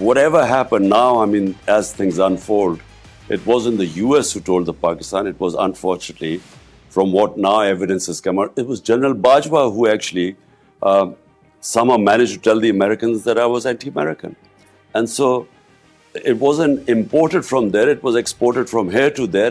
Whatever happened now, I mean, as things unfold, it wasn't the US who told the Pakistan. It was, unfortunately, from what now evidence has come out, it was General Bajwa who actually somehow managed to tell the Americans that I was anti-American. And so it wasn't imported from there, it was exported from here to there.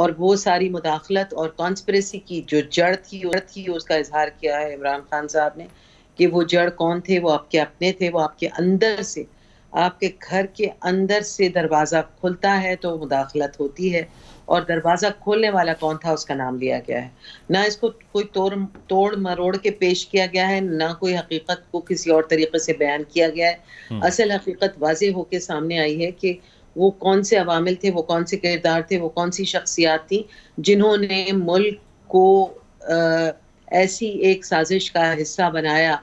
اور وہ ساری مداخلت اور conspiracy کی جو جڑ تھی اس کا اظہار کیا ہے عمران خان صاحب نے کہ وہ جڑ کون تھے، وہ آپ کے اپنے تھے، وہ آپ کے اندر سے، آپ کے گھر کے اندر سے دروازہ کھلتا ہے تو مداخلت ہوتی ہے، اور دروازہ کھولنے والا کون تھا اس کا نام لیا گیا ہے. نہ اس کو کوئی توڑ مروڑ کے پیش کیا گیا ہے، نہ کوئی حقیقت کو کسی اور طریقے سے بیان کیا گیا ہے. اصل حقیقت واضح ہو کے سامنے آئی ہے کہ وہ کون سے عوامل تھے، وہ کون سے کردار تھے، وہ کون سی شخصیات تھیں جنہوں نے ملک کو ایسی ایک سازش کا حصہ بنایا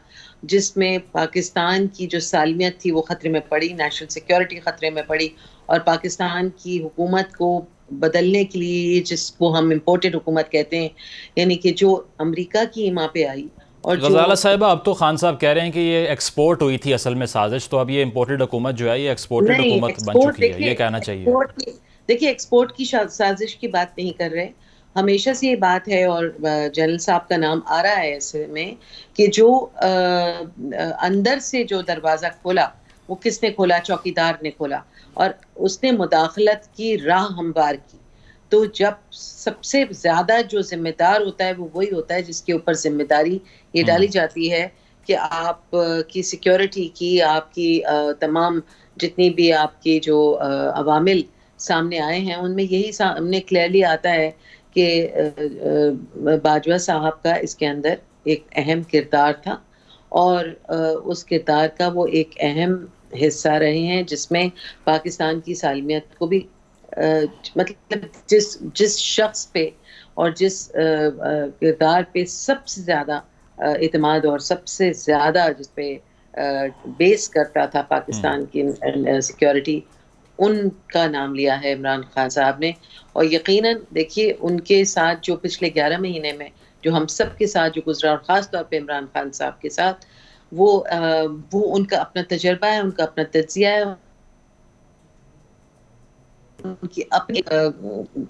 جس میں پاکستان کی جو سالمیت تھی وہ خطرے میں پڑی، نیشنل سیکیورٹی خطرے میں پڑی، اور پاکستان کی حکومت کو بدلنے کے لیے، جس کو ہم امپورٹڈ حکومت کہتے ہیں، یعنی کہ جو امریکہ کی ایما پہ آئی. اور غزالہ صاحبہ اب تو خان صاحب کہہ رہے ہیں کہ یہ ایکسپورٹ ہوئی تھی اصل میں سازش، تو اب یہ امپورٹڈ حکومت جو ہے یہ ایکسپورٹڈ حکومت بن چکی ہے، یہ کہنا چاہیے. دیکھیے ایکسپورٹ کی سازش کی بات نہیں کر رہے، ہمیشہ سے یہ بات ہے، اور جنرل صاحب کا نام آ رہا ہے اس میں، کہ جو اندر سے جو دروازہ کھولا وہ کس نے کھولا؟ چوکیدار نے کھولا، اور اس نے مداخلت کی راہ ہموار کی. تو جب سب سے زیادہ جو ذمہ دار ہوتا ہے وہ وہی ہوتا ہے جس کے اوپر ذمہ داری یہ ڈالی جاتی ہے کہ آپ کی سیکیورٹی کی، آپ کی تمام جتنی بھی آپ کی جو عوامل سامنے آئے ہیں ان میں یہی سامنے کلیئرلی آتا ہے کہ باجوہ صاحب کا اس کے اندر ایک اہم کردار تھا، اور اس کردار کا وہ ایک اہم حصہ رہے ہیں جس میں پاکستان کی سالمیت کو بھی مطلب جس شخص پہ اور جس کردار پہ سب سے زیادہ اعتماد اور سب سے زیادہ جس پہ بیس کرتا تھا پاکستان کی سیکیورٹی، ان کا نام لیا ہے عمران خان صاحب نے. اور یقیناً دیکھیے ان کے ساتھ جو پچھلے 11 مہینے میں جو ہم سب کے ساتھ جو گزرا، اور خاص طور پہ عمران خان صاحب کے ساتھ، وہ ان کا اپنا تجربہ ہے، ان کا اپنا تجزیہ ہے، ان کی اپنی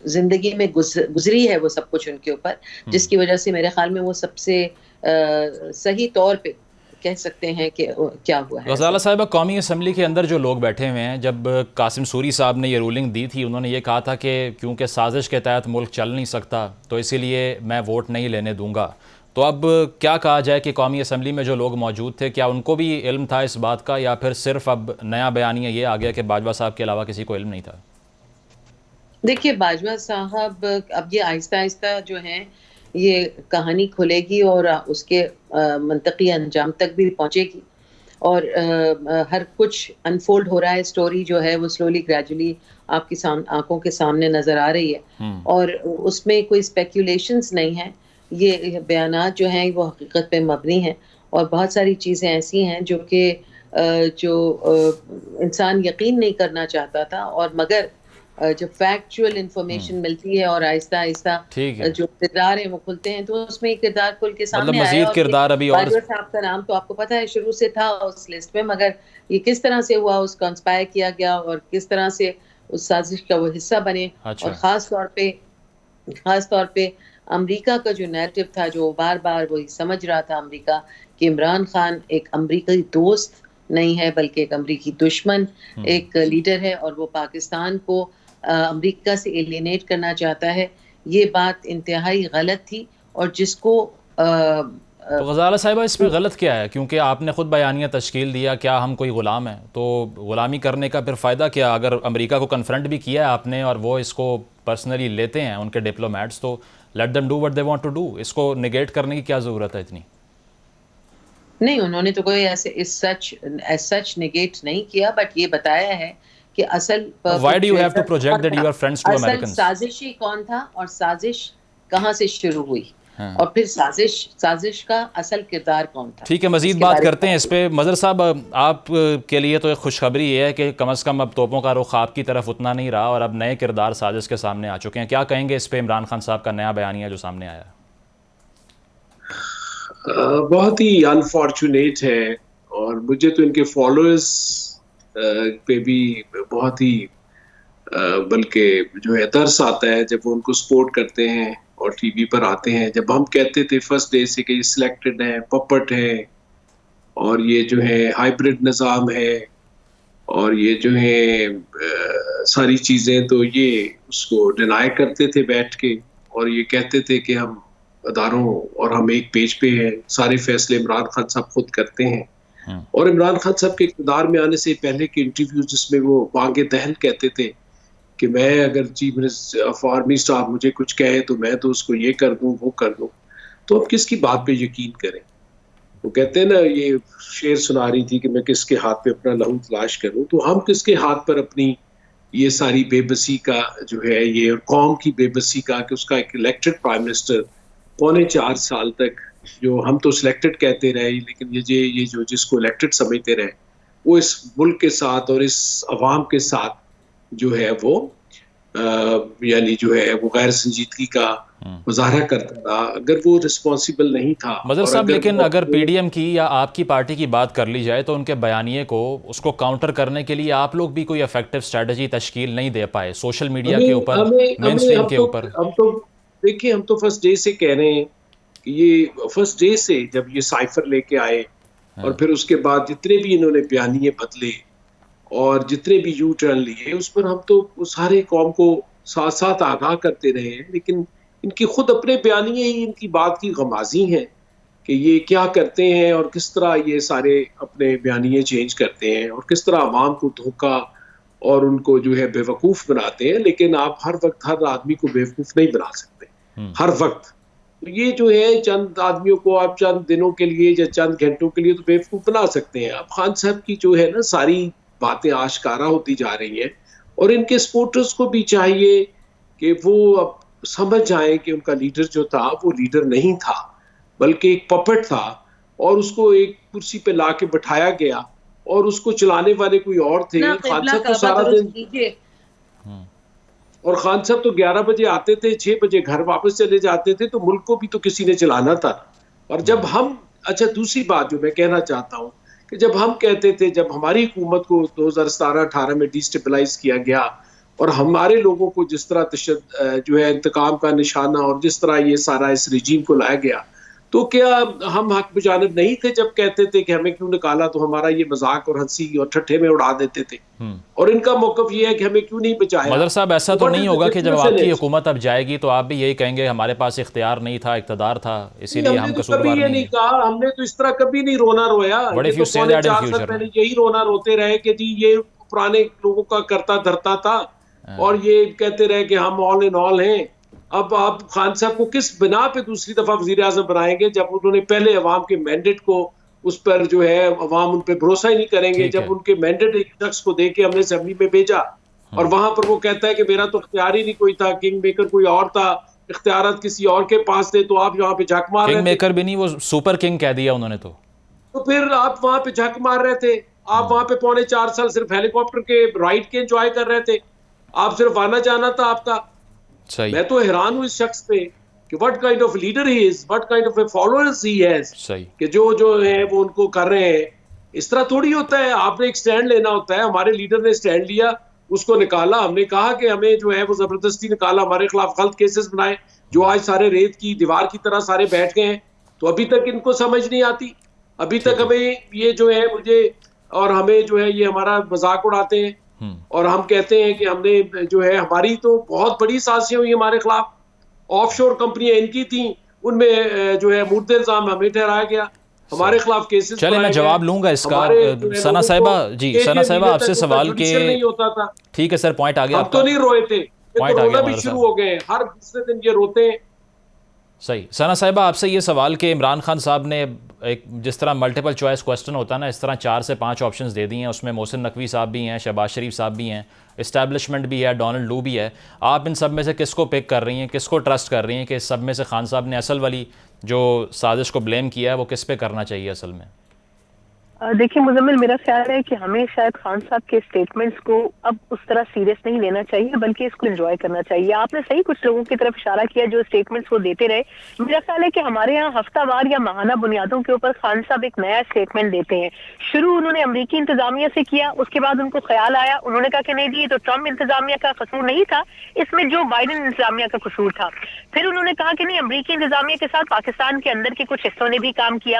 زندگی میں گزری ہے وہ سب کچھ ان کے اوپر، جس کی وجہ سے میرے خیال میں وہ سب سے صحیح طور پہ کہہ سکتے ہیں کہ کیا ہوا ہے. غزالہ صاحبہ، قومی اسمبلی کے اندر جو لوگ بیٹھے ہوئے ہیں، جب قاسم سوری صاحب نے یہ رولنگ دی تھی، انہوں نے یہ کہا تھا کہ کیونکہ سازش کے تحت ملک چل نہیں سکتا تو اسی لیے میں ووٹ نہیں لینے دوں گا. تو اب کیا کہا جائے کہ قومی اسمبلی میں جو لوگ موجود تھے، کیا ان کو بھی علم تھا اس بات کا، یا پھر صرف اب نیا بیانیہ یہ آ گیا کہ باجوہ صاحب کے علاوہ کسی کو علم نہیں تھا؟ دیکھیے باجوہ صاحب اب یہ آہستہ آہستہ جو ہیں یہ کہانی کھلے گی اور اس کے منطقی انجام تک بھی پہنچے گی، اور ہر کچھ انفولڈ ہو رہا ہے. سٹوری جو ہے وہ سلولی گریجولی آپ کی آنکھوں کے سامنے نظر آ رہی ہے، اور اس میں کوئی اسپیکولیشنز نہیں ہیں. یہ بیانات جو ہیں وہ حقیقت پہ مبنی ہیں، اور بہت ساری چیزیں ایسی ہیں جو کہ جو انسان یقین نہیں کرنا چاہتا تھا، اور مگر جب فیکچوئل انفارمیشن ملتی ہے اور آہستہ آہستہ جو کردار ہیں وہ کھلتے ہیں، تو اس میں ایک کردار کھل کے سامنے آیا. مزید کردار ابھی اور باجوہ صاحب کا نام تو آپ کو پتہ ہے شروع سے تھا اس لسٹ میں، مگر یہ کس طرح سے ہوا، اس کو انسپائر کیا گیا اور کس طرح سے اس سازش کا وہ حصہ بنے. اور خاص طور پہ امریکہ کا جو نیریٹو تھا، جو بار بار وہی سمجھ رہا تھا امریکہ کہ عمران خان ایک امریکی دوست نہیں ہے بلکہ ایک امریکی دشمن ایک لیڈر ہے، اور وہ پاکستان کو امریکہ سے ایلینیٹ کرنا چاہتا ہے. یہ بات انتہائی غلط تھی، اور جس کو تو غزالہ صاحبہ اس میں غلط کیا ہے؟ کیونکہ آپ نے خود بیانیہ تشکیل دیا، کیا ہم کوئی غلام ہیں؟ تو غلامی کرنے کا پھر فائدہ کیا؟ اگر امریکہ کو کنفرنٹ بھی کیا ہے آپ نے اور وہ اس کو پرسنلی لیتے ہیں ان کے ڈپلومیٹس، تو let them do what they want to do. اس کو نگیٹ کرنے کی کیا ضرورت ہے اتنی؟ نہیں، انہوں نے تو کوئی ایسے سچ نگیٹ نہیں کیا، بٹ یہ بتایا ہے کہ اصل سازشی کون تھا اور سازش کہاں سے شروع ہوئی، اور پھر سازش کا اصل کردار کون تھا. ٹھیک ہے، مزید بات کرتے ہیں اس پہ. مظہر صاحب، آپ کے لیے تو ایک خوشخبری یہ ہے کہ کم از کم اب توپوں کا رخ آپ کی طرف اتنا نہیں رہا اور اب نئے کردار سازش کے سامنے آ چکے ہیں. کیا کہیں گے اس پہ عمران خان صاحب کا نیا بیانیہ جو سامنے آیا؟ بہت ہی انفارچونیٹ ہے، اور مجھے تو ان کے فالوئرز پہ بھی بہت ہی بلکہ جو ہے ترس آتا ہے جب وہ ان کو سپورٹ کرتے ہیں اور ٹی وی پر آتے ہیں. جب ہم کہتے تھے فرسٹ ڈے سے کہ یہ سلیکٹڈ ہیں، پپٹ ہیں، اور یہ جو ہے ہائیبرڈ نظام ہے، اور یہ جو ہے ساری چیزیں تو یہ اس کو ڈینائی کرتے تھے بیٹھ کے, اور یہ کہتے تھے کہ ہم اداروں اور ہم ایک پیج پہ ہیں, سارے فیصلے عمران خان صاحب خود کرتے ہیں. اور عمران خان صاحب کے اقتدار میں آنے سے پہلے کے انٹرویو جس میں وہ بانگ دہل کہتے تھے کہ میں اگر chief minister of army staff مجھے کچھ کہے تو میں تو اس کو یہ کر دوں وہ کر دوں, تو ہم کس کی بات پہ یقین کریں. وہ کہتے ہیں نا, یہ شعر سنا رہی تھی کہ میں کس کے ہاتھ پہ اپنا لہو تلاش کروں, تو ہم کس کے ہاتھ پر اپنی یہ ساری بے بسی کا جو ہے, یہ قوم کی بے بسی کا کہ اس کا ایک الیکٹڈ پرائم منسٹر 4.5 سال تک, جو ہم تو سلیکٹڈ کہتے رہے لیکن یہ جو جس کو الیکٹڈ سمجھتے رہے, وہ اس ملک کے ساتھ اور اس عوام کے ساتھ جو ہے وہ یعنی جو ہے وہ غیر سنجیدگی کا مظاہرہ کرتا تھا. اگر وہ رسپانسیبل نہیں تھا مظہر صاحب, لیکن اگر پی ڈی ایم کی یا آپ کی پارٹی کی بات کر لی جائے تو ان کے بیانیے کو اس کو کاؤنٹر کرنے کے لیے آپ لوگ بھی کوئی افیکٹو اسٹریٹجی تشکیل نہیں دے پائے سوشل میڈیا کے اوپر, مین اسٹریم کے اوپر. ہم تو دیکھیے, ہم تو فرسٹ ڈے سے کہہ رہے ہیں کہ یہ فرسٹ ڈے سے جب یہ سائفر لے کے آئے اور پھر اس کے بعد جتنے بھی انہوں نے بیانیے بدلے اور جتنے بھی یو ٹرن لیے, اس پر ہم تو سارے قوم کو ساتھ ساتھ آگاہ کرتے رہے ہیں. لیکن ان کی خود اپنے بیانیے ہی ان کی بات کی غمازی ہیں کہ یہ کیا کرتے ہیں اور کس طرح یہ سارے اپنے بیانیے چینج کرتے ہیں اور کس طرح عوام کو دھوکہ اور ان کو جو ہے بے وقوف بناتے ہیں. لیکن آپ ہر وقت ہر آدمی کو بے وقوف نہیں بنا سکتے ہر وقت. یہ جو ہے چند آدمیوں کو آپ چند دنوں کے لیے یا چند گھنٹوں کے لیے تو بے وقوف بنا سکتے ہیں. اب خان صاحب کی جو ہے نا ساری باتیں آشکارا ہوتی جا رہی ہیں, اور ان کے سپورٹرز کو بھی چاہیے کہ وہ اب سمجھ جائیں کہ ان کا لیڈر جو تھا وہ لیڈر نہیں تھا بلکہ ایک پپٹ تھا, اور اس کو ایک کرسی پہ لا کے بٹھایا گیا اور اس کو چلانے والے کوئی اور تھے. خان صاحب تو سارا دن, اور خان صاحب تو 11 بجے آتے تھے, 6 بجے گھر واپس چلے جاتے تھے, تو ملک کو بھی تو کسی نے چلانا تھا. اور جب ہم, اچھا دوسری بات جو میں کہنا چاہتا ہوں کہ جب ہم کہتے تھے, جب ہماری حکومت کو 2017-18 میں ڈیسٹیبلائز کیا گیا اور ہمارے لوگوں کو جس طرح جو ہے انتقام کا نشانہ اور جس طرح یہ سارا اس رجیم کو لایا گیا, تو کیا ہم حق بجانب نہیں تھے جب کہتے تھے کہ ہمیں کیوں نکالا, تو ہمارا یہ مذاق اور ہنسی اور ٹھٹھے میں اڑا دیتے تھے. اور ان کا موقف یہ ہے کہ ہمیں کیوں نہیں بچایا. مظہر صاحب, ایسا تو نہیں ہوگا کہ جب آپ کی حکومت اب جائے گی تو آپ بھی یہی کہیں گے ہمارے پاس اختیار نہیں تھا, اقتدار تھا, اسی لیے ہم قصوروار نہیں ہیں. کہا ہم نے تو اس طرح کبھی نہیں رونا رویا. یہ تو 4 سال پہلے یہی رونا روتے رہے کہ جی یہ پرانے لوگوں کا کرتا دھرتا تھا, اور یہ کہتے رہے کہ ہم آل ان آل ہیں. اب آپ خان صاحب کو کس بنا پہ دوسری دفعہ وزیر اعظم بنائیں گے جب انہوں نے پہلے عوام کے مینڈیٹ کو اس پر جو ہے عوام ان پہ بھروسہ ہی نہیں کریں گے. جب ان کے مینڈیٹ ایک شخص کو دے کے ہم نے اسمبلی میں بھیجا اور وہاں پر وہ کہتا ہے کہ میرا تو اختیار ہی نہیں کوئی تھا, کنگ میکر کوئی اور تھا, اختیارات کسی اور کے پاس تھے, تو آپ یہاں پہ جھک مار رہے تھے. کنگ میکر بھی نہیں, وہ سپر کنگ کہہ دیا انہوں نے. تو پھر آپ وہاں پہ جھک مار رہے تھے, آپ وہاں پہ 4.5 سال صرف ہیلی کاپٹر کے رائڈ کے انجوائے کر رہے تھے, آپ صرف آنا جانا تھا آپ کا. میں تو حیران ہوں اس شخص پہ کہ what kind of leader he is, what kind of a followers he has, کہ جو ہیں وہ ان کو کر رہے ہیں. اس طرح تھوڑی ہوتا ہے, آپ نے ایک سٹینڈ لینا ہوتا ہے. ہمارے لیڈر نے سٹینڈ لیا, اس کو نکالا, ہم نے کہا کہ ہمیں جو ہے وہ زبردستی نکالا, ہمارے خلاف غلط کیسز بنائے جو آج سارے ریت کی دیوار کی طرح سارے بیٹھ گئے ہیں. تو ابھی تک ان کو سمجھ نہیں آتی, ابھی تک ہمیں یہ جو ہے مجھے اور ہمیں جو ہے یہ ہمارا مذاق اڑاتے ہیں, اور ہم کہتے ہیں کہ ہم نے جو ہے ہماری تو بہت بڑی سازشیں ہوئی ہمارے خلاف. آف شور کمپنیاں ان کی تھیں, ان میں جو ہے مورد الزام ہمیں ٹھہرایا گیا, ہمارے خلاف کیسز. چلے میں جواب لوں گا اس کا. ثنا صاحبہ, جی ثنا صاحبہ آپ سے سوال کے, ٹھیک ہے سر, پوائنٹ آ گیا. ہم تو نہیں روئے تھے, رونا بھی شروع ہو گئے, ہر دوسرے دن یہ روتے ہیں. صحیح. ثنا صاحبہ آپ سے یہ سوال کہ عمران خان صاحب نے ایک جس طرح ملٹیپل چوائس کوسچن ہوتا ہے نا, اس طرح 4 سے 5 آپشنز دے دی ہیں. اس میں محسن نقوی صاحب بھی ہیں, شہباز شریف صاحب بھی ہیں, اسٹیبلشمنٹ بھی ہے, ڈونلڈ لو بھی ہے. آپ ان سب میں سے کس کو پک کر رہی ہیں, کس کو ٹرسٹ کر رہی ہیں کہ اس سب میں سے خان صاحب نے اصل والی جو سازش کو بلیم کیا ہے وہ کس پہ کرنا چاہیے اصل میں؟ دیکھیے مزمل, میرا خیال ہے کہ ہمیں شاید خان صاحب کے اسٹیٹمنٹس کو اب اس طرح سیریس نہیں لینا چاہیے, بلکہ اس کو انجوائے کرنا چاہیے. آپ نے صحیح کچھ لوگوں کی طرف اشارہ کیا جو اسٹیٹمنٹس وہ دیتے رہے. میرا خیال ہے کہ ہمارے یہاں ہفتہ وار یا ماہانہ بنیادوں کے اوپر خان صاحب ایک نیا اسٹیٹمنٹ دیتے ہیں. شروع انہوں نے امریکی انتظامیہ سے کیا, اس کے بعد ان کو خیال آیا, انہوں نے کہا کہ نہیں جی یہ تو ٹرمپ انتظامیہ کا قصور نہیں تھا, اس میں جو بائیڈن انتظامیہ کا قصور تھا. پھر انہوں نے کہا کہ نہیں امریکی انتظامیہ کے ساتھ پاکستان کے اندر کے کچھ حصوں نے بھی کام کیا.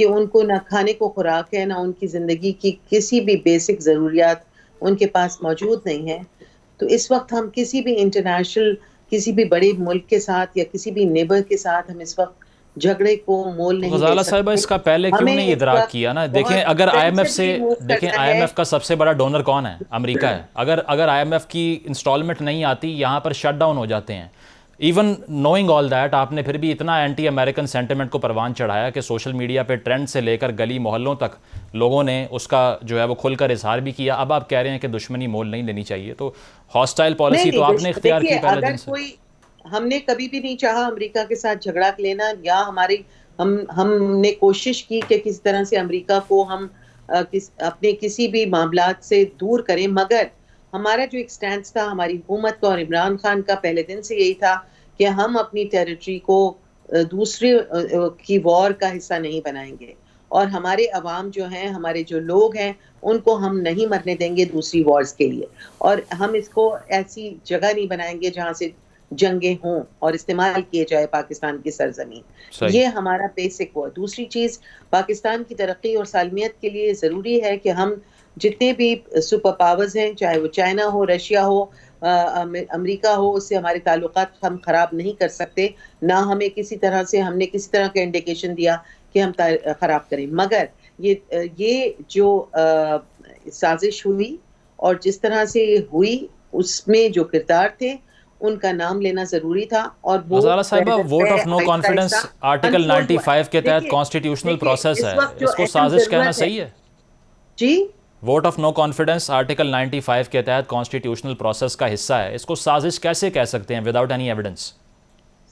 کہ ان کو نہ کھانے کو خوراک ہے، نہ ان کی زندگی کی کسی بھی بیسک ضروریات ان کے پاس موجود نہیں ہے. تو اس وقت ہم کسی بھی انٹرنیشنل کسی بھی بڑے ملک کے ساتھ یا کسی بھی نیبر کے ساتھ ہم اس وقت جھگڑے کو مول نہیں دے غزالہ سکتے. صاحبہ اس کا پہلے کیوں نہیں ادراک کیا نا؟ دیکھیں اگر آئی ایم ایف سے دیکھیں آئی ایم ایف کا سب سے بڑا ڈونر کون ہے؟ امریکہ ہے. اگر آئی ایم ایف کی انسٹالمنٹ نہیں آتی یہاں پر شٹ ڈاؤن ہو جاتے ہیں. ایون نوئنگ آل دیٹ آپ نے پھر بھی اتنا اینٹی امریکن سینٹیمنٹ کو پروان چڑھایا کہ سوشل میڈیا پہ ٹرینڈ سے لے کر گلی محلوں تک لوگوں نے اس کا جو ہے وہ کھل کر اظہار بھی کیا. اب آپ کہہ رہے ہیں کہ دشمنی مول نہیں لینی چاہیے، تو ہاسٹائل پالیسی تو آپ نے اختیار کی پہلے دن سے. ہم نے کبھی بھی نہیں چاہا امریکہ کے ساتھ جھگڑا لینا، یا ہم نے کوشش کی کہ کس طرح سے امریکہ کو ہم اپنے کسی بھی معاملات سے دور کریں، مگر ہمارا جو ایک سٹینس تھا ہماری حکومت کا اور عمران خان کا پہلے دن سے یہی تھا کہ ہم اپنی ٹیریٹری کو دوسرے کی وار کا حصہ نہیں بنائیں گے، اور ہمارے عوام جو ہیں، ہمارے جو لوگ ہیں، ان کو ہم نہیں مرنے دیں گے دوسری وارز کے لیے، اور ہم اس کو ایسی جگہ نہیں بنائیں گے جہاں سے جنگیں ہوں اور استعمال کیے جائے پاکستان کی سرزمین. یہ ہمارا بیسک وہ. دوسری چیز، پاکستان کی ترقی اور سالمیت کے لیے ضروری ہے کہ ہم جتنے بھی سپر پاورز ہیں، چاہے وہ چائنا ہو، رشیا ہو، امریکہ ہو، اس سے ہمارے تعلقات ہم خراب نہیں کر سکتے. نہ ہمیں ہم نے کسی طرح کا انڈیکیشن دیا کہ ہم خراب کریں. مگر یہ جو سازش ہوئی اور جس طرح سے ہوئی، اس میں جو کردار تھے ان کا نام لینا ضروری تھا. اور غزالہ صاحبہ، vote of no confidence article 95 کے تحت کانسٹیٹیوشنل پروسیس ہے، اس کو سازش کہنا صحیح ہے؟ جی، vote of no confidence article 95 کے تحت کانسٹیٹیوشنل پروسیس کا حصہ ہے، اس کو سازش کیسے کہہ سکتے ہیں وداؤٹ اینی ایویڈنس؟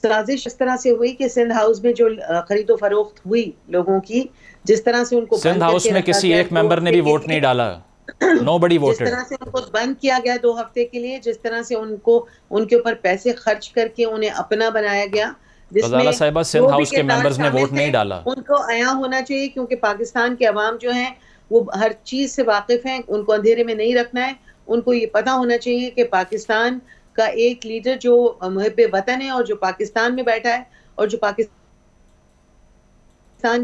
سازش اس طرح سے ہوئی کہ سندھ ہاؤس میں جو خرید و فروخت ہوئی لوگوں کی، جس طرح سے ان کو سندھ ہاؤس میں کسی ایک ممبر نے بھی ووٹ نہیں ڈالا. Nobody voted. جس طرح سے ان کو بند کیا گیا 2 ہفتے کے لیے، جس طرح سے ان کے اوپر پیسے خرچ کر کے انہیں اپنا بنایا گیا، غزالہ صاحبہ سندھ ہاؤس کے ممبرز نے ووٹ نہیں ڈالا. ان کو عیاں ہونا چاہیے، کیونکہ پاکستان کے عوام جو ہیں وہ ہر چیز سے واقف ہیں، ان کو اندھیرے میں نہیں رکھنا ہے. ان کو یہ پتا ہونا چاہیے کہ پاکستان کا ایک لیڈر جو محب وطن ہے اور جو پاکستان میں بیٹھا ہے اور جو پاکستان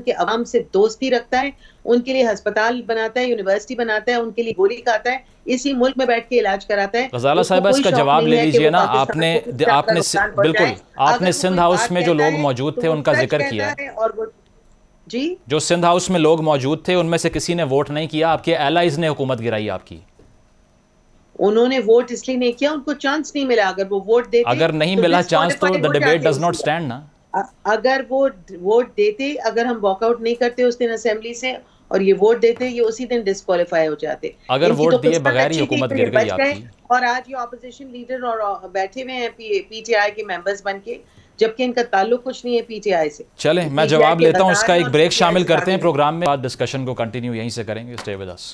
کے عوام سے دوستی رکھتا ہے، ان کے لیے ہسپتال بناتا ہے، یونیورسٹی بناتا ہے، ان کے لیے گولی کھاتا ہے، اسی ملک میں بیٹھ کے علاج کراتا ہے. غزالہ صاحبہ اس کا جواب لے لیجئے نا. آپ نے بالکل آپ نے سندھ ہاؤس میں جو لوگ موجود تھے ان کا ذکر کیا، جی جو سندھ ہاؤس میں لوگ موجود تھے ان میں سے کسی نے ووٹ نہیں کیا. آپ کے ایلائز نے حکومت گرائی آپ کی. انہوں نے ووٹ اس لیے نہیں کیا، ان کو چانس نہیں ملا. اگر وہ ووٹ دیتے، اگر نہیں ملا چانس تو the debate does not stand نا. اگر وہ ووٹ دیتے، اگر ہم واک آؤٹ نہیں کرتے اس دن اسمبلی سے اور یہ ووٹ دیتے، یہ اسی دن ڈسکوالیفائی ہو جاتے. اگر ووٹ دیے بغیر ہی حکومت گر گئی آپ کی. اور آج یہ اپوزیشن لیڈر اور بیٹھے ہوئے ہیں پی ٹی آئی کے ممبرز بن کے، جبکہ ان کا تعلق کچھ نہیں ہے پی ٹی آئی سے. چلیں میں جواب لیتا ہوں، اس کا ایک بریک شامل کرتے ہیں پروگرام میں، بعد ڈسکشن کو کنٹینیو یہیں سے کریں گے. Stay with us.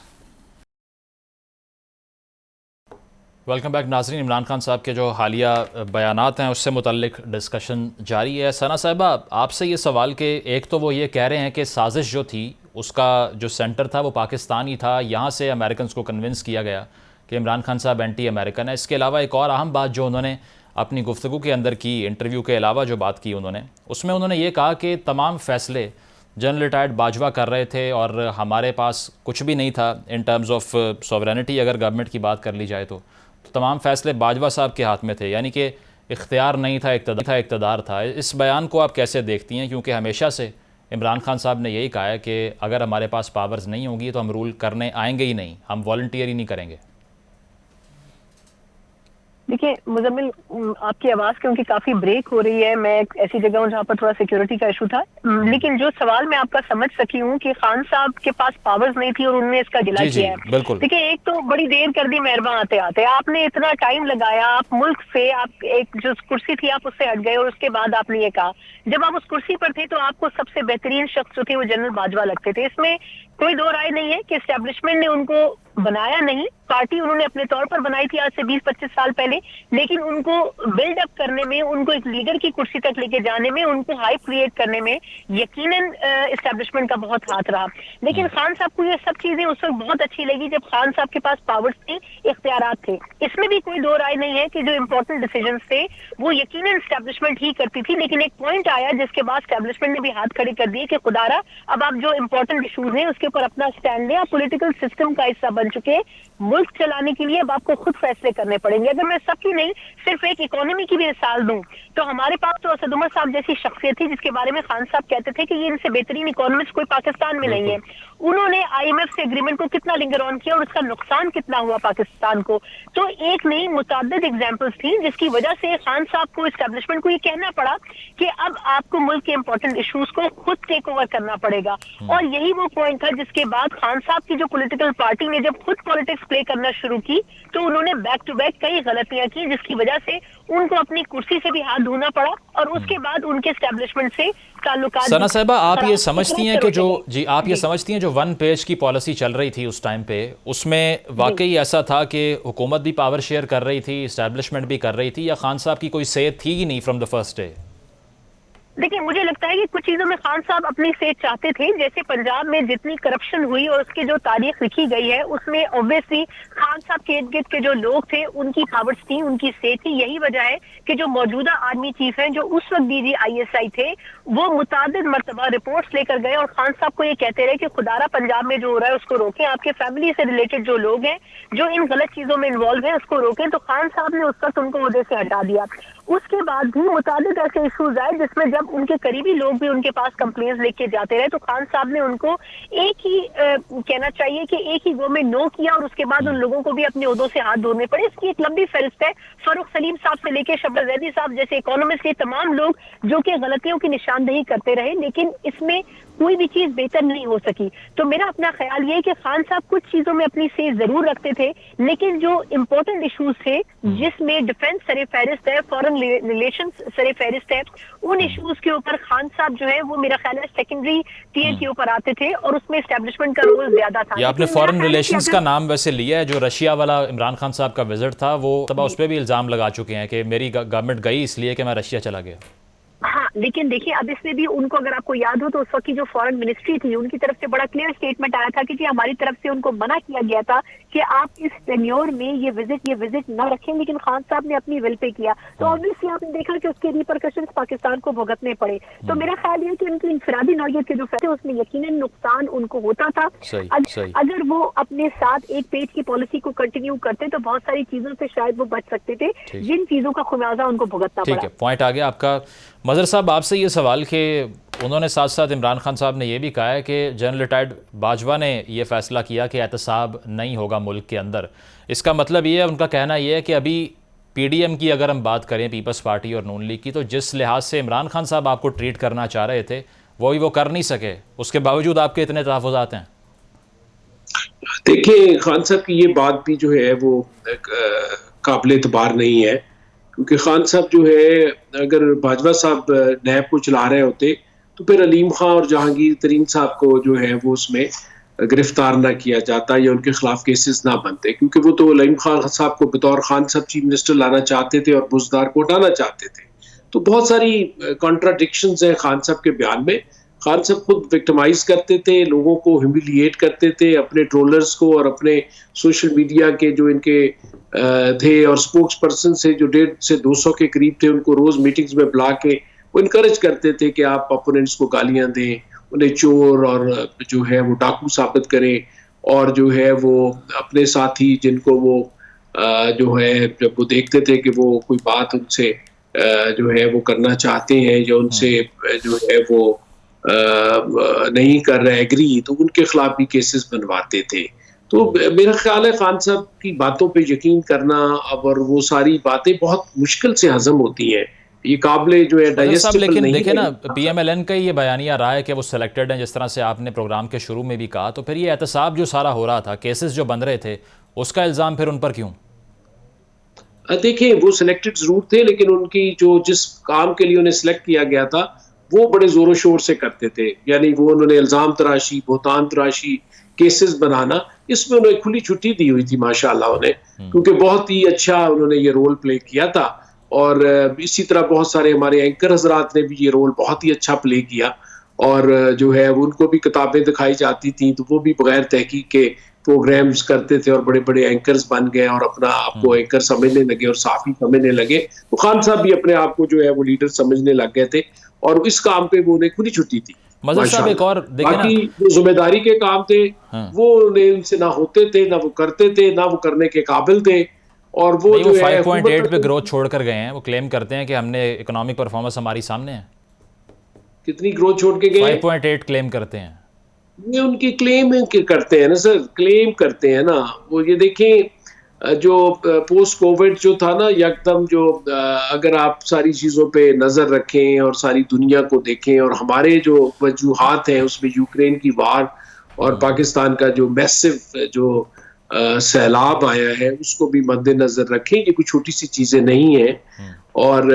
Welcome back ناظرین. عمران خان صاحب کے جو حالیہ بیانات ہیں اس سے متعلق ڈسکشن جاری ہے. ثنا صاحبہ، آپ سے یہ سوال کہ ایک تو وہ یہ کہہ رہے ہیں کہ سازش جو تھی اس کا جو سینٹر تھا وہ پاکستان ہی تھا، یہاں سے امریکنز کو کنونس کیا گیا کہ عمران خان صاحب اینٹی امریکن ہے. اس کے علاوہ ایک اور اہم بات جو انہوں نے اپنی گفتگو کے اندر کی، انٹرویو کے علاوہ جو بات کی انہوں نے، اس میں انہوں نے یہ کہا کہ تمام فیصلے جنرل ریٹائرڈ باجوہ کر رہے تھے اور ہمارے پاس کچھ بھی نہیں تھا ان ٹرمز آف سوورینٹی. اگر گورنمنٹ کی بات کر لی جائے تو تمام فیصلے باجوہ صاحب کے ہاتھ میں تھے، یعنی کہ اختیار نہیں تھا، اقتدار تھا. اس بیان کو آپ کیسے دیکھتی ہیں؟ کیونکہ ہمیشہ سے عمران خان صاحب نے یہی کہا ہے کہ اگر ہمارے پاس پاورز نہیں ہوں گی تو ہم رول کرنے آئیں گے ہی نہیں، ہم والنٹیئر ہی نہیں کریں گے. دیکھیں مزمل، آپ کی آواز کیونکہ کافی بریک ہو رہی ہے، میں ایک ایسی جگہ ہوں جہاں پر تھوڑا سیکیورٹی کا ایشو تھا، لیکن جو سوال میں آپ کا سمجھ سکی ہوں کہ خان صاحب کے پاس پاورز نہیں تھی اور انہوں نے اس کا گلا کیا ہے. بالکل. دیکھیں ایک تو بڑی دیر کر دی مہربان آتے آتے، آپ نے اتنا ٹائم لگایا، آپ ملک سے، آپ ایک جو کرسی تھی آپ اس سے ہٹ گئے اور اس کے بعد آپ نے یہ کہا. جب آپ اس کرسی پر تھے تو آپ کو سب سے بہترین شخص جو تھے وہ جنرل باجوہ لگتے تھے. اس میں کوئی دو رائے نہیں ہے کہ اسٹیبلشمنٹ نے ان کو بنایا نہیں، پارٹی انہوں نے اپنے طور پر بنائی تھی آج سے 20-25 سال پہلے، لیکن ان کو بلڈ اپ کرنے میں، ان کو ایک لیڈر کی کرسی تک لے کے جانے میں، ان کو ہائپ کریٹ کرنے میں یقیناً اسٹیبلشمنٹ کا بہت ہاتھ رہا. لیکن خان صاحب کو یہ سب چیزیں اس وقت بہت اچھی لگی جب خان صاحب کے پاس پاورز تھی, اختیارات تھے. اس میں بھی کوئی دو رائے نہیں ہے کہ جو امپورٹنٹ ڈیسیجنز تھے وہ یقیناً اسٹیبلشمنٹ ہی کرتی تھی. لیکن ایک پوائنٹ آیا جس کے بعد اسٹیبلشمنٹ نے بھی ہاتھ کھڑے کر دیے کہ خدا را اب آپ جو امپورٹنٹ ایشوز ہیں اس کے اوپر اپنا اسٹینڈ لیں. آپ پولیٹیکل سسٹم کا حصہ بن چکے, ملک چلانے کے لیے اب آپ کو خود فیصلے کرنے پڑیں گے. اگر میں سب کی نہیں صرف ایک اکانومی کی بھی مثال دوں تو ہمارے پاس تو اسد عمر صاحب جیسی شخصیت تھی جس کے بارے میں خان صاحب کہتے تھے کہ یہ ان سے بہترین اکانومسٹ کوئی پاکستان میں نہیں ہے. انہوں نے آئی ایم ایف سے اگریمنٹ کو کتنا لنگر آن کیا اور اس کا نقصان کتنا ہوا پاکستان کو. تو ایک نہیں متعدد ایگزامپلس تھیں جس کی وجہ سے خان صاحب کو اسٹیبلشمنٹ کو یہ کہنا پڑا کہ اب آپ کو ملک کے امپورٹنٹ ایشوز کو خود ٹیک اوور کرنا پڑے گا. اور یہی وہ پوائنٹ تھا جس کے بعد خان صاحب کی جو پولیٹیکل پارٹی نے جب خود پالیٹکس پلے کرنا شروع کی تو انہوں نے بیک ٹو بیک کئی غلطیاں کی جس کی وجہ سے ان کو اپنی کرسی سے بھی ہاتھ دھونا پڑا اور اس کے بعد ان کے اسٹیبلشمنٹ سے تعلقات. ثنا صاحبہ, آپ یہ سمجھتی ہیں کہ آپ یہ سمجھتی ہیں جو ون پیج کی پالیسی چل رہی تھی اس ٹائم پہ اس میں واقعی ایسا تھا کہ حکومت بھی پاور شیئر کر رہی تھی, اسٹیبلشمنٹ بھی کر رہی تھی, یا خان صاحب کی کوئی سیت تھی ہی نہیں فرام دا فرسٹ ڈے؟ دیکھیں مجھے لگتا ہے کہ کچھ چیزوں میں خان صاحب اپنی سیٹ چاہتے تھے. جیسے پنجاب میں جتنی کرپشن ہوئی اور اس کی جو تاریخ لکھی گئی ہے اس میں اوبویسلی خان صاحب کے ارد گرد کے جو لوگ تھے ان کی پاورز تھی, ان کی سیٹ تھی. یہی وجہ ہے کہ جو موجودہ آرمی چیف ہیں جو اس وقت D G I S I تھے وہ متعدد مرتبہ رپورٹس لے کر گئے اور خان صاحب کو یہ کہتے رہے کہ خدارا پنجاب میں جو ہو رہا ہے اس کو روکیں, آپ کے فیملی سے ریلیٹڈ جو لوگ ہیں جو ان غلط چیزوں میں انوالو ہیں اس کو روکیں. تو خان صاحب نے اس وقت ان کو عہدے سے ہٹا دیا. اس کے بعد بھی متعدد ایسے ایشوز آئے جس میں جب ان کے قریبی لوگ بھی ان کے پاس کمپلینز لے کے جاتے رہے تو خان صاحب نے ان کو ایک ہی کہنا چاہیے کہ ایک ہی گو میں نو کیا اور اس کے بعد ان لوگوں کو بھی اپنے عہدوں سے ہاتھ دھونے پڑے. اس کی ایک لمبی فہرست ہے. فاروق سلیم صاحب سے لے کے شبر زیدی صاحب جیسے اکانومسٹ کے تمام لوگ جو کہ غلطیوں کی نشاندہی کرتے رہے لیکن اس میں کوئی بھی چیز بہتر نہیں ہو سکی. تو میرا اپنا خیال یہ ہے کہ خان صاحب کچھ چیزوں میں اپنی سیز ضرور رکھتے تھے لیکن جو امپورٹنٹ ایشوز تھے جس میں ڈیفنس سر فہرست ہے, فارن ریلیشنز سر فہرست ہے, ان ایشوز کے اوپر خان صاحب جو ہے وہ میرا خیال ہے سیکنڈری ٹیئر کے اوپر آتے تھے اور اس میں اسٹیبلشمنٹ کا رول زیادہ تھا. یہ آپ نے فارن ریلیشنز کا نام ویسے لیا ہے, جو رشیا والا عمران خان صاحب کا وزٹ تھا وہ تب اس پہ بھی الزام لگا چکے ہیں کہ میری گورنمنٹ گئی اس لیے کہ میں رشیا چلا گیا. ہاں لیکن دیکھیں اب اس میں بھی ان کو اگر آپ کو یاد ہو تو اس وقت کی جو فارن منسٹری تھی ان کی طرف سے بڑا کلیئر اسٹیٹمنٹ آیا تھا کہ جی ہماری طرف سے ان کو منع کیا گیا تھا کہ آپ اس ٹینیور میں یہ وزٹ نہ رکھیں, لیکن خان صاحب نے اپنی ول پہ کیا. تو obviously آپ نے دیکھا کہ اس کے ریپرکشنز پاکستان کو بھگتنے پڑے. تو میرا خیال یہ کہ ان کی انفرادی نوعیت کے جو فیصلے اس میں یقیناً نقصان ان کو ہوتا تھا. اگر وہ اپنے ساتھ ایک پیج کی پالیسی کو کنٹینیو کرتے تو بہت ساری چیزوں سے شاید وہ بچ سکتے تھے جن چیزوں کا خمیازہ ان کو بھگتنا پڑا. ٹھیک ہے, پوائنٹ آ گیا آپ کا. مظہر صاحب آپ سے یہ سوال کہ انہوں نے ساتھ ساتھ عمران خان صاحب نے یہ بھی کہا ہے کہ جنرل ریٹائرڈ باجوہ نے یہ فیصلہ کیا کہ احتساب نہیں ہوگا ملک کے اندر. اس کا مطلب یہ ہے, ان کا کہنا یہ ہے کہ ابھی پی ڈی ایم کی اگر ہم بات کریں پیپلز پارٹی اور نون لیگ کی تو جس لحاظ سے عمران خان صاحب آپ کو ٹریٹ کرنا چاہ رہے تھے وہی وہ کر نہیں سکے, اس کے باوجود آپ کے اتنے تحفظات ہیں. دیکھیں خان صاحب کی یہ بات بھی جو ہے وہ قابل اعتبار نہیں ہے کیونکہ خان صاحب جو ہے اگر باجوہ صاحب نیب کو چلا رہے ہوتے تو پھر علیم خان اور جہانگیر ترین صاحب کو جو ہے وہ اس میں گرفتار نہ کیا جاتا یا ان کے خلاف کیسز نہ بنتے, کیونکہ وہ تو علیم خان صاحب کو بطور خان صاحب چیف منسٹر لانا چاہتے تھے اور بزدار کو ہٹانا چاہتے تھے. تو بہت ساری کانٹراڈکشنز ہیں خان صاحب کے بیان میں. خان صاحب خود وکٹمائز کرتے تھے, لوگوں کو ہیوملیٹ کرتے تھے, اپنے ٹرولرز کو اور اپنے سوشل میڈیا کے جو ان کے تھے اور سپوکس پرسن سے جو 150 سے 200 کے قریب تھے ان کو روز میٹنگز میں بلا کے وہ انکریج کرتے تھے کہ آپ اپوننٹس کو گالیاں دیں, انہیں چور اور جو ہے وہ ڈاکو ثابت کریں, اور جو ہے وہ اپنے ساتھی جن کو وہ جو ہے جب وہ دیکھتے تھے کہ وہ کوئی بات ان سے جو ہے وہ کرنا چاہتے ہیں یا ان سے جو ہے وہ نہیں کر رہے ایگری تو ان کے خلاف بھی کیسز بنواتے تھے. تو میرا خیال ہے خان صاحب کی باتوں پہ یقین کرنا اور وہ ساری باتیں بہت مشکل سے ہضم ہوتی ہیں, یہ قابل جو ہے ڈائجسٹیبل نہیں ہے. لیکن دیکھیں نا پی ایم ایل این کا یہ بیانیہ رہا ہے کہ وہ سلیکٹڈ ہیں, جس طرح سے آپ نے پروگرام کے شروع میں بھی کہا, تو پھر یہ احتساب جو سارا ہو رہا تھا, کیسز جو بن رہے تھے, اس کا الزام پھر ان پر کیوں؟ دیکھیں وہ سلیکٹڈ ضرور تھے لیکن ان کی جو جس کام کے لیے انہیں سلیکٹ کیا گیا تھا وہ بڑے زور و شور سے کرتے تھے, یعنی وہ انہوں نے الزام تراشی, بہتان تراشی, کیسز بنانا, اس میں انہیں کھلی چھٹی دی ہوئی تھی ماشاءاللہ انہیں, کیونکہ بہت ہی اچھا انہوں نے یہ رول پلے کیا تھا. اور اسی طرح بہت سارے ہمارے اینکر حضرات نے بھی یہ رول بہت ہی اچھا پلے کیا. اور جو ہے ان کو بھی کتابیں دکھائی جاتی تھیں تو وہ بھی بغیر تحقیق کے پروگرامز کرتے تھے اور بڑے بڑے اینکرز بن گئے اور اپنا آپ کو اینکر سمجھنے لگے اور صحافی سمجھنے لگے. تو خان صاحب بھی اپنے آپ کو جو ہے وہ لیڈر سمجھنے لگ گئے تھے اور اس کام پہ وہ انہیں کھلی چھٹی تھی. مظہر صاحب ایک اور دیکھیں نا, باقی جو ذمہ داری کے کام تھے وہ ان سے نہ ہوتے تھے, نہ وہ کرتے تھے, نہ وہ کرنے کے قابل تھے. اور وہ جو ہے 5.8 پہ گروتھ چھوڑ کر گئے ہیں. وہ کلیم کرتے ہیں کہ ہم نے اکنامک پرفارمنس ہماری سامنے ہے. کتنی گروتھ چھوڑ کے گئے؟ 5.8 کلیم کرتے ہیں. یہ ان کی کلیم کرتے ہیں نا سر, کلیم کرتے ہیں نا. وہ یہ دیکھیں جو پوسٹ کووڈ جو تھا نا, یکدم جو اگر آپ ساری چیزوں پہ نظر رکھیں اور ساری دنیا کو دیکھیں اور ہمارے جو وجوہات ہیں اس میں یوکرین کی وار اور پاکستان کا جو میسو جو سیلاب آیا ہے اس کو بھی مد نظر رکھیں. یہ کوئی چھوٹی سی چیزیں نہیں ہیں. اور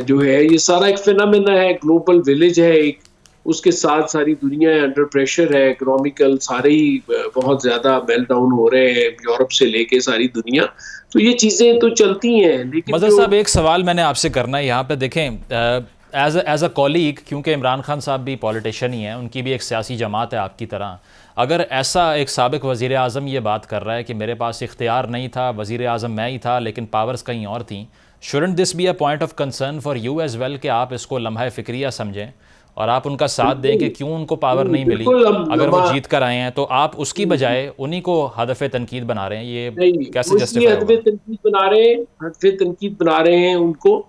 جو ہے یہ سارا ایک فینامنا ہے, گلوبل ویلیج ہے ایک, اس کے ساتھ ساری دنیا انڈر پریشر ہے, اکنامیکل سارے ہی بہت زیادہ میلٹ ڈاؤن ہو رہے ہیں, یورپ سے لے کے ساری دنیا. تو یہ چیزیں تو چلتی ہیں. لیکن مظہر صاحب ایک سوال میں نے آپ سے کرنا ہے یہاں پہ. دیکھیں ایز اے کولیگ, کیونکہ عمران خان صاحب بھی پولیٹیشین ہی ہیں, ان کی بھی ایک سیاسی جماعت ہے آپ کی طرح. اگر ایسا ایک سابق وزیر اعظم یہ بات کر رہا ہے کہ میرے پاس اختیار نہیں تھا, وزیر اعظم میں ہی تھا لیکن پاورز کہیں اور تھیں, shouldn't this be a point of concern for you as well کہ آپ اس کو لمحہ فکریہ سمجھیں اور آپ ان کا ساتھ دیں کہ کیوں ان کو پاور نہیں ملی؟ اگر وہ جیت کر آئے ہیں تو آپ اس کی بجائے انہی کو ہدف تنقید بنا رہے ہیں. یہ کیسے جسٹیفائی ہوگا؟ ہدف تنقید بنا رہے ہیں ان کو.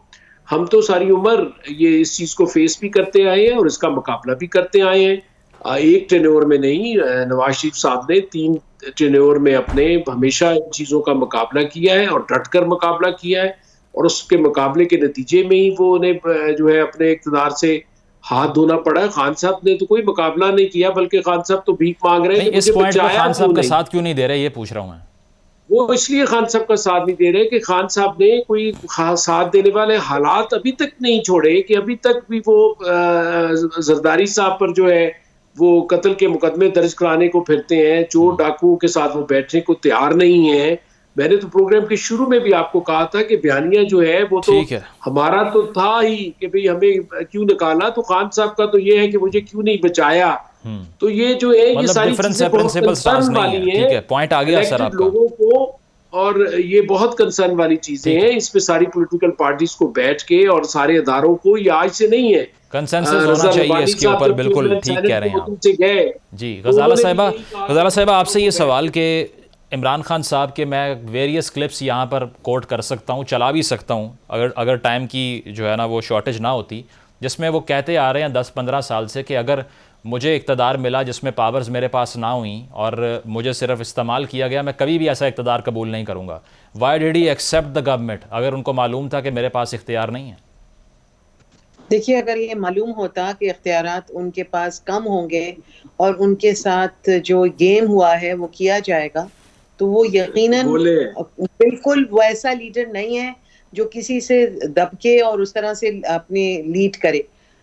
ہم تو ساری عمر یہ اس چیز کو فیس بھی کرتے آئے ہیں اور اس کا مقابلہ بھی کرتے آئے ہیں. ایک ٹینیور میں نہیں, نواز شریف صاحب نے 3 ٹینیور میں اپنے ہمیشہ ان چیزوں کا مقابلہ کیا ہے اور ڈٹ کر مقابلہ کیا ہے, اور اس کے مقابلے کے نتیجے میں ہی وہ انہیں جو ہے اپنے اقتدار سے ہاتھ دھونا پڑا ہے. خان صاحب نے تو کوئی مقابلہ نہیں کیا, بلکہ خان صاحب تو بھیک مانگ رہے ہیں. اس پوائنٹ پہ خان صاحب کا ساتھ کیوں نہیں دے رہے, یہ پوچھ رہا ہوں میں. وہ اس لیے خان صاحب کا ساتھ نہیں دے رہے کہ خان صاحب نے کوئی ساتھ دینے والے حالات ابھی تک نہیں چھوڑے, کہ ابھی تک بھی وہ زرداری صاحب پر جو ہے وہ قتل کے مقدمے درج کرانے کو پھرتے ہیں, چور ڈاکوؤں کے ساتھ وہ بیٹھنے کو تیار نہیں ہیں. میں نے تو پروگرام کے شروع میں بھی آپ کو کہا تھا کہ بیانیہ جو ہے وہ تو ہمارا تو تھا ہی کہ بھئی ہمیں کیوں نکالا, تو خان صاحب کا تو یہ ہے کہ مجھے کیوں نہیں بچایا. تو یہ جو ہے یہ ساری چیزیں بہت کنسرن والی ہیں پوائنٹ آ گیا سر آپ کا لوگوں کو, اور یہ بہت کنسرن والی چیزیں ہیں. اس پہ ساری پولیٹیکل پارٹیز کو بیٹھ کے اور سارے اداروں کو, یہ آج سے نہیں ہے, کنسنسس ہونا چاہیے اس کے اوپر. بالکل ٹھیک کہہ رہے ہیں آپ. جی غزالہ صاحبہ آپ سے یہ سوال کہ عمران خان صاحب کے میں ویریس کلپس یہاں پر کوٹ کر سکتا ہوں, چلا بھی سکتا ہوں اگر ٹائم کی جو ہے نا وہ شارٹیج نہ ہوتی, جس میں وہ کہتے آ رہے ہیں 10-15 سال سے کہ اگر مجھے اقتدار ملا جس میں پاورز میرے پاس نہ ہوئیں اور مجھے صرف استعمال کیا گیا, میں کبھی بھی ایسا اقتدار قبول نہیں کروں گا. Why did he accept the government اگر ان کو معلوم تھا کہ میرے پاس اختیار نہیں ہے؟ دیکھیے اگر یہ معلوم ہوتا کہ اختیارات ان کے پاس کم ہوں گے اور ان کے ساتھ جو گیم ہوا ہے وہ کیا جائے گا, تو وہ یقیناً بالکل ویسا لیڈر نہیں ہے جو کسی سے دب کے اور اس طرح سے اپنی لیڈ کرے.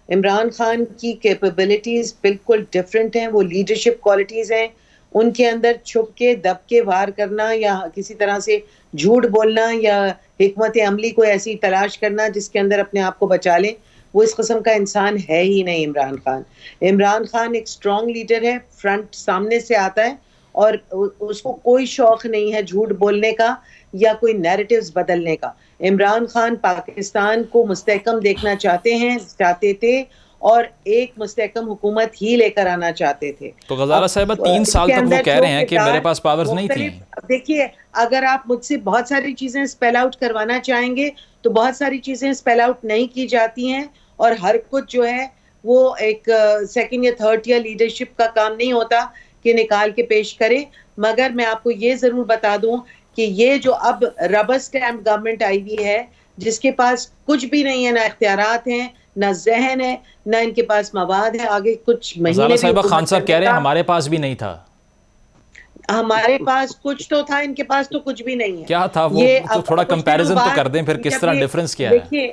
عمران خان کی کیپیبلٹیز بالکل ڈیفرنٹ ہیں. وہ لیڈرشپ کوالٹیز ہیں ان کے اندر, چھپ کے دب کے وار کرنا یا کسی طرح سے جھوٹ بولنا یا حکمت عملی کو ایسی تلاش کرنا جس کے اندر اپنے آپ کو بچا لیں, وہ اس قسم کا انسان ہے ہی نہیں عمران خان. عمران خان ایک اسٹرانگ لیڈر ہے, فرنٹ سامنے سے آتا ہے اور اس کو کوئی شوق نہیں ہے جھوٹ بولنے کا یا کوئی نیریٹیوز بدلنے کا. عمران خان پاکستان کو مستحکم دیکھنا چاہتے تھے اور ایک مستحکم حکومت ہی لے کر آنا چاہتے تھے. تو غزالہ صاحبہ 3 سال تک وہ کہہ رہے ہیں کہ میرے پاس پاورز نہیں تھیں. دیکھیے اگر آپ مجھ سے بہت ساری چیزیں اسپیل آؤٹ کروانا چاہیں گے تو بہت ساری چیزیں اسپیل آؤٹ نہیں کی جاتی ہیں, اور ہر کچھ جو ہے وہ ایک سیکنڈ یا تھرڈ ٹیئر لیڈرشپ کا کام نہیں ہوتا کہ نکال کے پیش کرے. مگر میں آپ کو یہ ضرور بتا دوں کہ یہ جو اب ربر اسٹیمپ گورنمنٹ آئی ہوئی ہے جس کے پاس کچھ بھی نہیں ہے, نہ اختیارات ہیں, نہ ذہن ہے, نہ ان کے پاس مواد ہے, آگے کچھ مہینے صاحبہ خان صاحب کہہ رہے ہیں ہمارے پاس بھی نہیں تھا. ہمارے پاس کچھ تو تھا, ان کے پاس تو کچھ بھی نہیں ہے. کیا تھا وہ تو تھوڑا کمپیریزن تو کر دیں پھر کس طرح ڈیفرنس کیا ہے. دیکھیے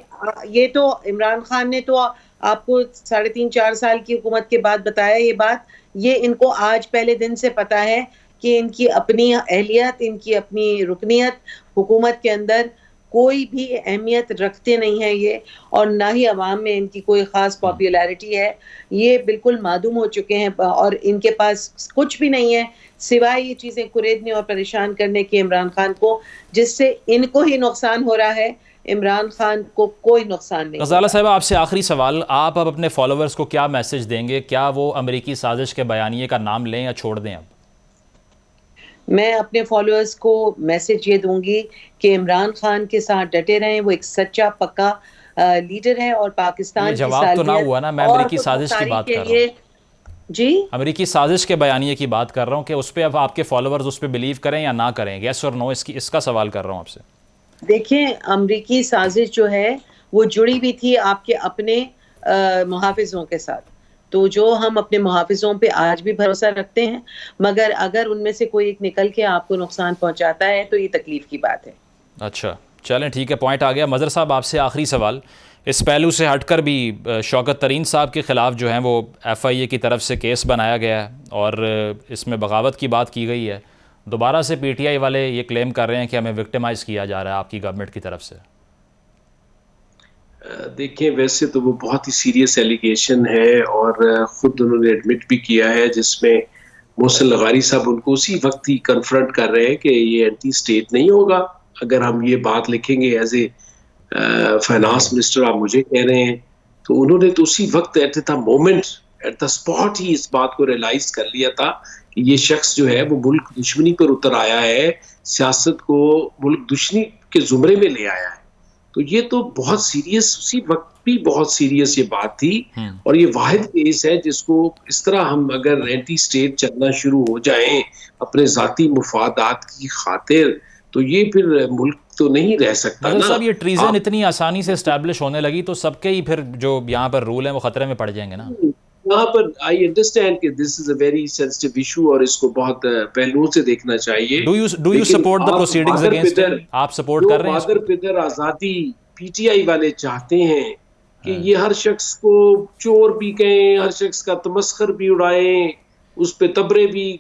یہ تو عمران خان نے تو آپ کو 3.5-4 سال کی حکومت کے بعد بتایا یہ بات. یہ ان کو آج پہلے دن سے پتا ہے کہ ان کی اپنی اہلیت, ان کی اپنی رکنیت حکومت کے اندر کوئی بھی اہمیت رکھتے نہیں ہیں یہ، اور نہ ہی عوام میں ان کی کوئی خاص پاپولیرٹی ہے. یہ بالکل معدوم ہو چکے ہیں اور ان کے پاس کچھ بھی نہیں ہے سوائے یہ چیزیں کریدنے اور پریشان کرنے کے عمران خان کو، جس سے ان کو ہی نقصان ہو رہا ہے، عمران خان کو کوئی نقصان نہیں. غزالہ صاحبہ آپ سے آخری سوال، آپ اب اپنے فالوورز کو کیا میسج دیں گے؟ کیا وہ امریکی سازش کے بیانیے کا نام لیں یا چھوڑ دیں؟ اب میں اپنے فالوورز کو میسج یہ دوں گی کہ عمران خان کے ساتھ ڈٹے رہیں، وہ ایک سچا پکا لیڈر ہے اور پاکستان یہ کی جواب تو نہ ہوا نا، میں امریکی سازش کی بات کر رہا ہوں. جی امریکی سازش کے بیانیے کی بات کر رہا ہوں کہ اس پہ اب آپ کے فالوورز اس پہ بلیو کریں یا نہ کریں، یس اور نو، اس کا سوال کر رہا ہوں آپ سے. دیکھیں، امریکی سازش جو ہے وہ جڑی ہوئی تھی آپ کے اپنے محافظوں کے ساتھ، تو جو ہم اپنے محافظوں پہ آج بھی بھروسہ رکھتے ہیں، مگر اگر ان میں سے کوئی ایک نکل کے آپ کو نقصان پہنچاتا ہے تو یہ تکلیف کی بات ہے. اچھا چلیں ٹھیک ہے، پوائنٹ آ گیا. مظہر صاحب آپ سے آخری سوال، اس پہلو سے ہٹ کر بھی شوکت ترین صاحب کے خلاف جو ہیں وہ ایف آئی اے کی طرف سے کیس بنایا گیا ہے اور اس میں بغاوت کی بات کی گئی ہے. دوبارہ سے پی ٹی آئی والے یہ کلیم کر رہے ہیں کہ ہمیں وکٹمائز کیا جا رہا ہے آپ کی گورنمنٹ کی طرف سے. دیکھیں، ویسے تو وہ بہت ہی سیریس ایلیگیشن ہے اور خود انہوں نے ایڈمٹ بھی کیا ہے، جس میں محسن لغاری صاحب ان کو اسی وقت ہی کنفرنٹ کر رہے ہیں کہ یہ اینٹی اسٹیٹ نہیں ہوگا اگر ہم یہ بات لکھیں گے ایز اے فائنانس منسٹر. آپ مجھے کہہ رہے ہیں، تو انہوں نے تو اسی وقت at the moment at the spot ہی اس بات کو ریئلائز کر لیا تھا کہ یہ شخص جو ہے وہ ملک دشمنی پر اتر آیا ہے، سیاست کو ملک دشمنی کے زمرے میں لے آیا ہے. تو یہ تو بہت سیریس، اسی وقت بھی بہت سیریس یہ بات تھی، اور یہ واحد کیس ہے جس کو اس طرح ہم اگر اینٹی اسٹیٹ چلنا شروع ہو جائیں اپنے ذاتی مفادات کی خاطر، تو یہ پھر ملک تو نہیں رہ سکتا نا. مطلب صاحب یہ ٹریزن اتنی آسانی سے اسٹیبلش ہونے لگی تو سب کے ہی پھر جو یہاں پر رول ہیں وہ خطرے میں پڑ جائیں گے نا. یہاں پر آئی انڈرسٹینڈ کہ دس از اے ویری سینسٹیو ایشو اور اس کو بہت پہلوؤں سے دیکھنا چاہیے. Do you support the proceedings against ہم؟ آپ سپورٹ کر رہے ہیں؟ مادر پدر آزادی پی ٹی آئی والے چاہتے ہیں کہ یہ ہر شخص کو چور بھی کہیں، ہر شخص کا تمسخر بھی اڑائیں، اس پہ تبرے بھی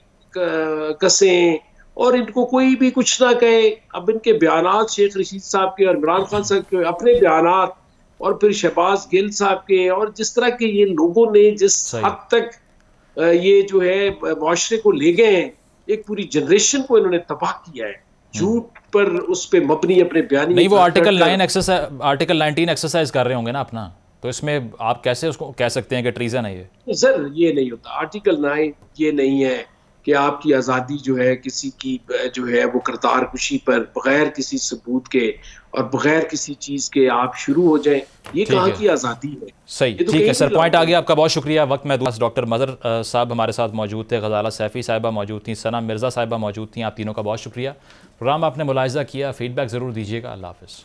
کسیں اور ان کو کوئی بھی کچھ نہ کہے. اب ان کے بیانات، شیخ رشید صاحب کے اور عمران خان صاحب کے اپنے بیانات، اور پھر شہباز گل صاحب کے، اور جس طرح کے یہ لوگوں نے جس حد تک یہ جو ہے معاشرے کو لے گئے ہیں، ایک پوری جنریشن کو انہوں نے تباہ کیا ہے جھوٹ پر اس پہ مبنی اپنے بیانی. نہیں، وہ آرٹیکل 19 ایکسرسائز کر رہے ہوں گے نا اپنا، تو اس میں آپ کیسے اس کو کہہ سکتے ہیں کہ ٹریزن ہے یہ؟ سر یہ نہیں ہوتا. آرٹیکل 9 یہ نہیں ہے کہ آپ کی آزادی جو ہے کسی کی جو ہے وہ کردار کشی پر بغیر کسی ثبوت کے اور بغیر کسی چیز کے آپ شروع ہو جائیں. یہ کہاں کی آزادی ہے؟ صحیح، ٹھیک ہے سر، پوائنٹ آ گیا آپ کا. بہت شکریہ. وقت میں ڈاکٹر مظہر صاحب ہمارے ساتھ موجود تھے، غزالہ سیفی صاحبہ موجود تھیں، ثنا مرزا صاحبہ موجود تھیں. آپ تینوں کا بہت شکریہ. پروگرام آپ نے ملاحظہ کیا، فیڈ بیک ضرور دیجیے گا. اللہ حافظ.